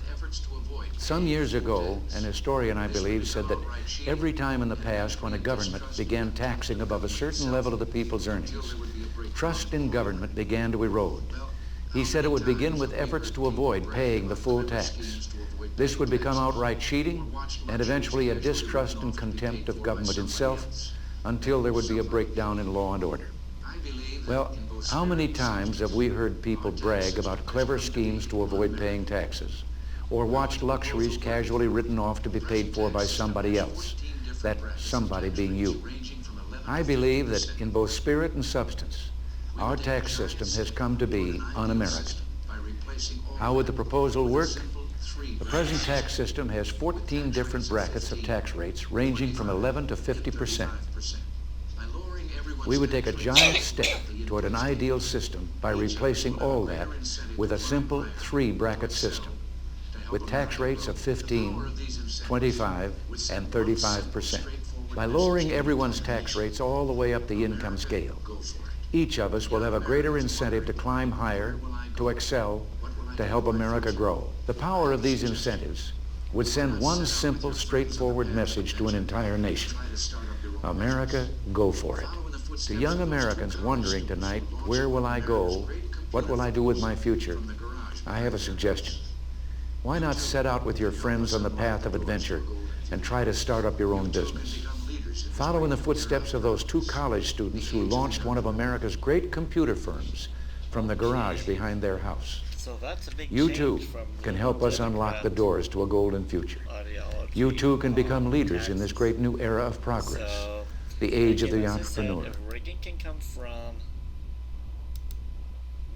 Some years ago, an historian, I believe, said that every time in the past when a government began taxing above a certain level of the people's earnings, trust in government began to erode. He said it would begin with efforts to avoid paying the full tax. This would become outright cheating and eventually a distrust and contempt of government itself until there would be a breakdown in law and order. Well, how many times have we heard people brag about clever schemes to avoid paying taxes, or watched luxuries casually written off to be paid for by somebody else, that somebody being you? I believe that in both spirit and substance, our tax system has come to be un-American. How would the proposal work? The present tax system has 14 different brackets of tax rates ranging from 11 to 50%. We would take a giant step toward an ideal system by replacing all that with a simple 3-bracket system with tax rates of 15, 25, and 35%. By lowering everyone's tax rates all the way up the income scale, each of us will have a greater incentive to climb higher, to excel, to help America grow. The power of these incentives would send one simple, straightforward message to an entire nation. America, go for it. To young Americans wondering tonight, where will I go? What will I do with my future? I have a suggestion. Why not set out with your friends on the path of adventure and try to start up your own business? Follow in the footsteps of those 2 college students who launched one of America's great computer firms from the garage behind their house.
So that's a big
You
change
too
from
can
the
help us unlock the
Democrat
doors to a golden future.
ideology
You too can become
on
leaders in this
taxes.
great new era of progress,
So,
the age of the
Reagan, as I said,
entrepreneur.
if Reagan can come from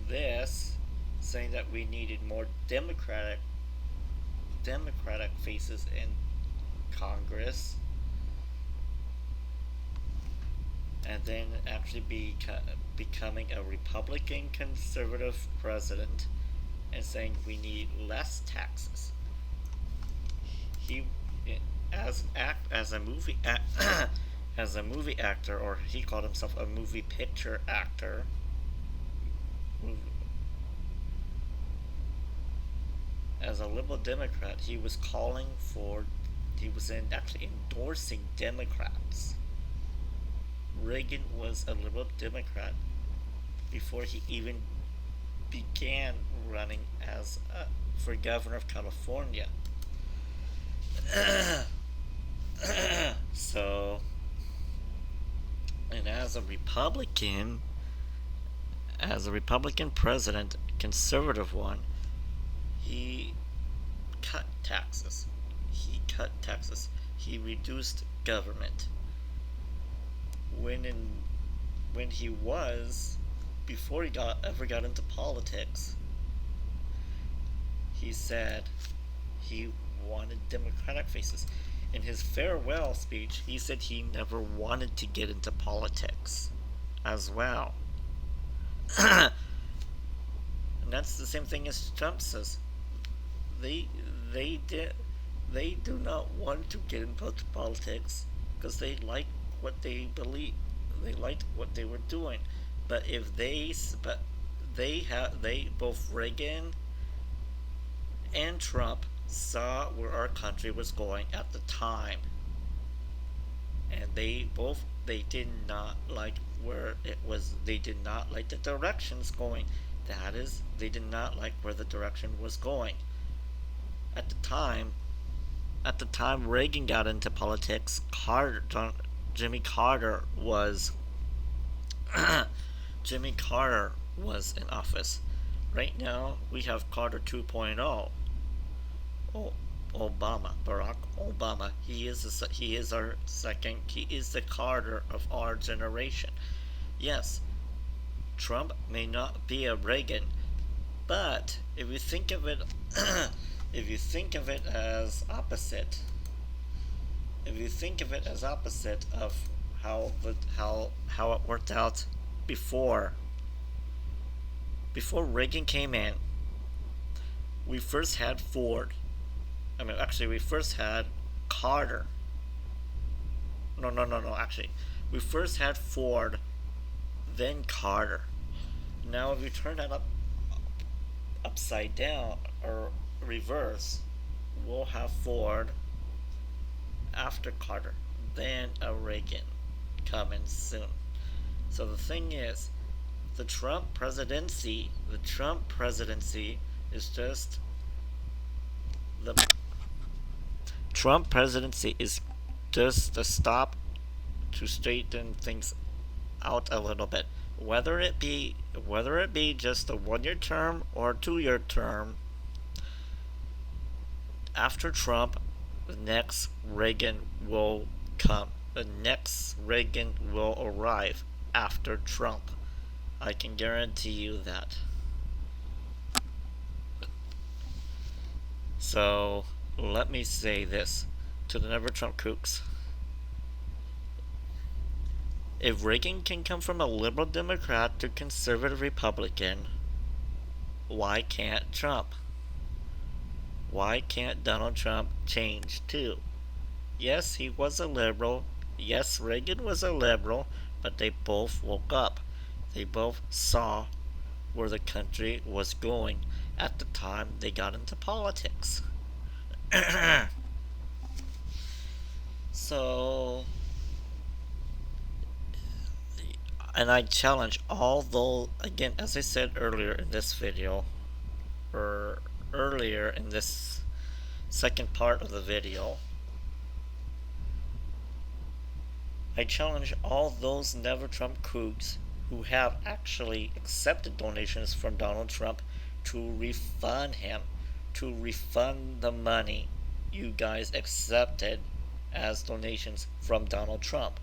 this, saying that we needed more democratic faces in Congress, and then actually becoming a Republican conservative president and saying we need less taxes. He, as a movie as a movie actor, or he called himself a movie picture actor. As a liberal Democrat, he was actually endorsing Democrats Reagan was a liberal Democrat before he even began running as for governor of California. So, and as a Republican president, conservative one, he cut taxes. He reduced government. Before he ever got into politics, he said he wanted Democratic faces. In his farewell speech, he said he never wanted to get into politics as well. And that's the same thing as Trump says. They do not want to get into politics because they like what they believe. They liked what they were doing. But both Reagan and Trump saw where our country was going at the time, and they did not like where it was. They did not like the directions going. That is, they did not like where the direction was going. At the time Reagan got into politics, Jimmy Carter was in office. Right now we have Carter 2.0. Barack Obama. He is the Carter of our generation. Yes, Trump may not be a Reagan, but if you think of it as opposite, of how it worked out before Reagan came in, we first had Ford. We first had Carter. No. Actually, we first had Ford, then Carter. Now, if you turn that upside down or reverse, we'll have Ford after Carter, then a Reagan coming soon. So the thing is, the Trump presidency is just the Trump presidency is just a stop to straighten things out a little bit. Whether it be just a 1-year term or a 2-year term, after Trump, the next Reagan will come. The next Reagan will arrive after Trump. I can guarantee you that. So, let me say this to the Never Trump kooks. If Reagan can come from a liberal Democrat to conservative Republican, why can't Trump? Why can't Donald Trump change too? Yes, he was a liberal. Yes, Reagan was a liberal, but they both woke up. They both saw where the country was going at the time they got into politics. So, and I challenge all those, again, as I said earlier in this video, or earlier in this second part of the video, I challenge all those Never Trump kooks who have actually accepted donations from Donald Trump to refund him, to refund the money you guys accepted as donations from Donald Trump.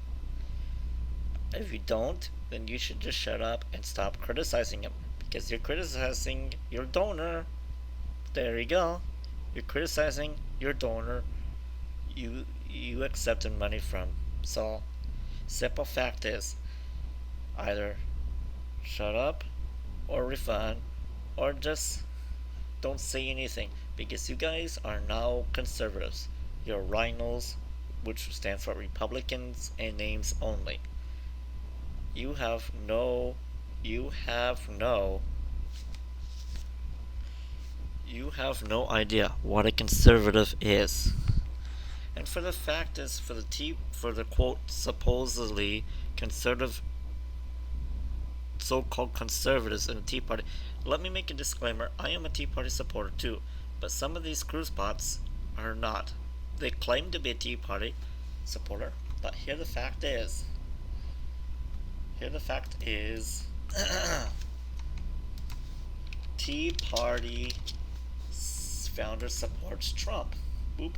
If you don't, then you should just shut up and stop criticizing him, because you're criticizing your donor. There you go. You're criticizing your donor you accepted money from. So, simple fact is, either shut up or refund, or just don't say anything, because you guys are now conservatives. You're rhinos, which stands for Republicans in names only. You have no idea what a conservative is. And for the fact is, for the quote supposedly conservative, so-called conservatives in the Tea Party. Let me make a disclaimer. I am a Tea Party supporter too, but some of these cruise bots are not. They claim to be a Tea Party supporter, but here the fact is, Tea Party founder supports Trump. Boop.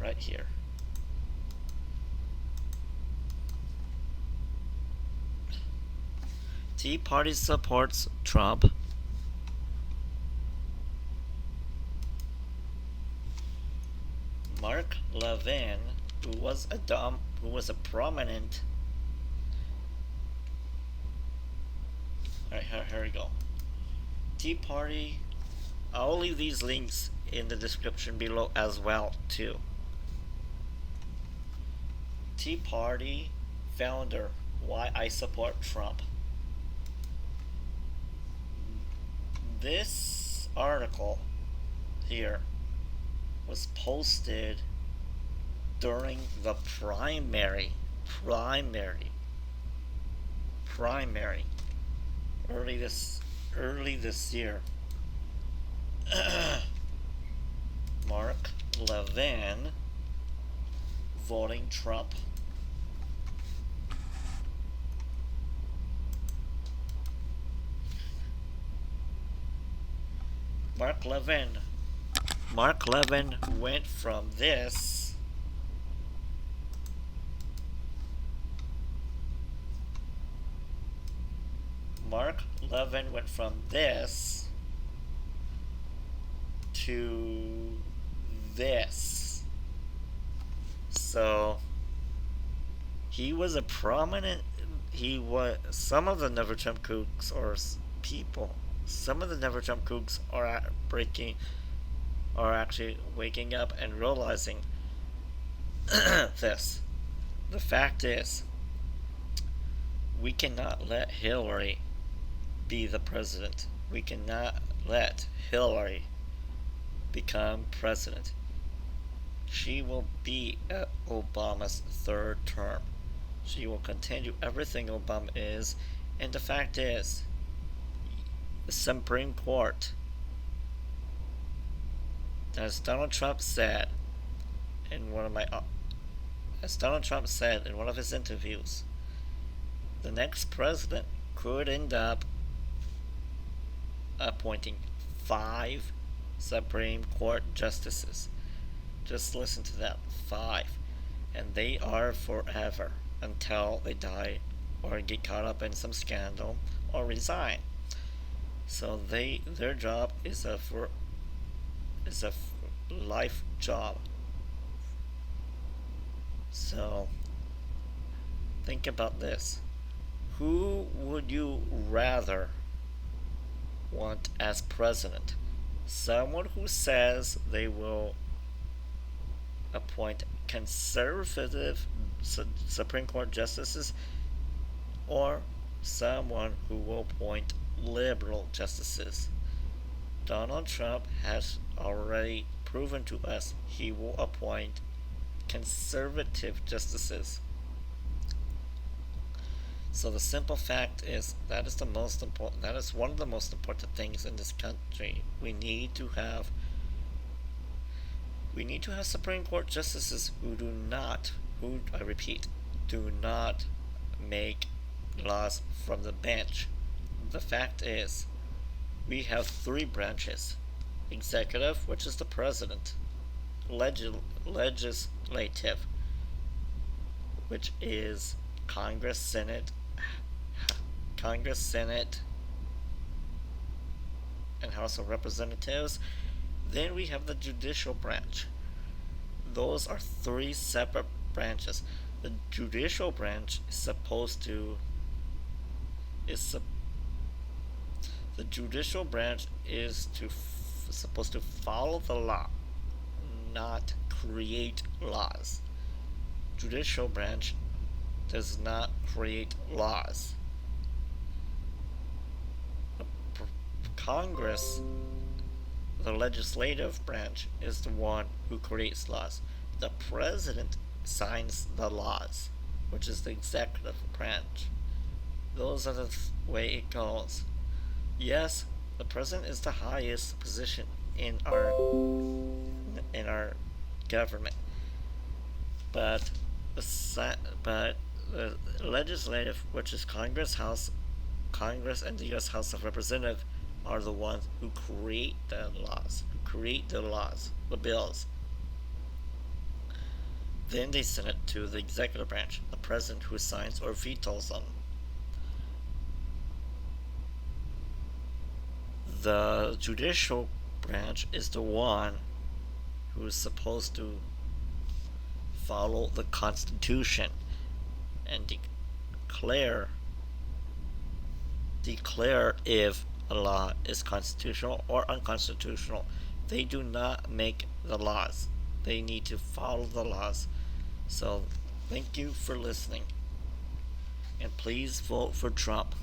Right here. Tea Party supports Trump. Mark Levin, who was a prominent. Alright, here we go. Tea Party. I'll leave these links in the description below as well too. Tea Party founder, why I support Trump. This article here was posted during the primary early this year. Mark Levin voting Trump. Mark Levin went from this to this. So he was a prominent, some of the Never Trump kooks some of the Never Trump kooks are actually waking up and realizing this. The fact is, we cannot let Hillary be the president. We cannot let Hillary become president. She will be Obama's third term. She will continue everything Obama is, and the fact is, the Supreme Court, as Donald Trump said in one of his interviews, the next president could end up appointing 5 Supreme Court justices. Just listen to that, 5. And they are forever until they die or get caught up in some scandal or resign. So their job is a life job. So think about this. Who would you rather want as president? Someone who says they will appoint conservative Supreme Court justices, or someone who will appoint liberal justices? Donald Trump has already proven to us he will appoint conservative justices. So the simple fact is that is one of the most important things in this country. We need to have Supreme Court justices who do not make laws from the bench. The fact is, we have 3 branches: executive, which is the president; legislative, which is Congress, Senate, and House of Representatives. Then we have the judicial branch. Those are 3 separate branches. The judicial branch is supposed to follow the law, not create laws. Judicial branch does not create laws. Congress, the legislative branch, is the one who creates laws. The president signs the laws. which is the executive branch. Those are the way it goes. Yes, the president is the highest position in our government, but the legislative, which is Congress, and the U.S. House of Representatives, are the ones who create the laws, the bills. Then they send it to the executive branch, the president, who signs or vetoes them. The judicial branch is the one who is supposed to follow the Constitution and declare if a law is constitutional or unconstitutional. They do not make the laws. They need to follow the laws. So, thank you for listening. And please vote for Trump.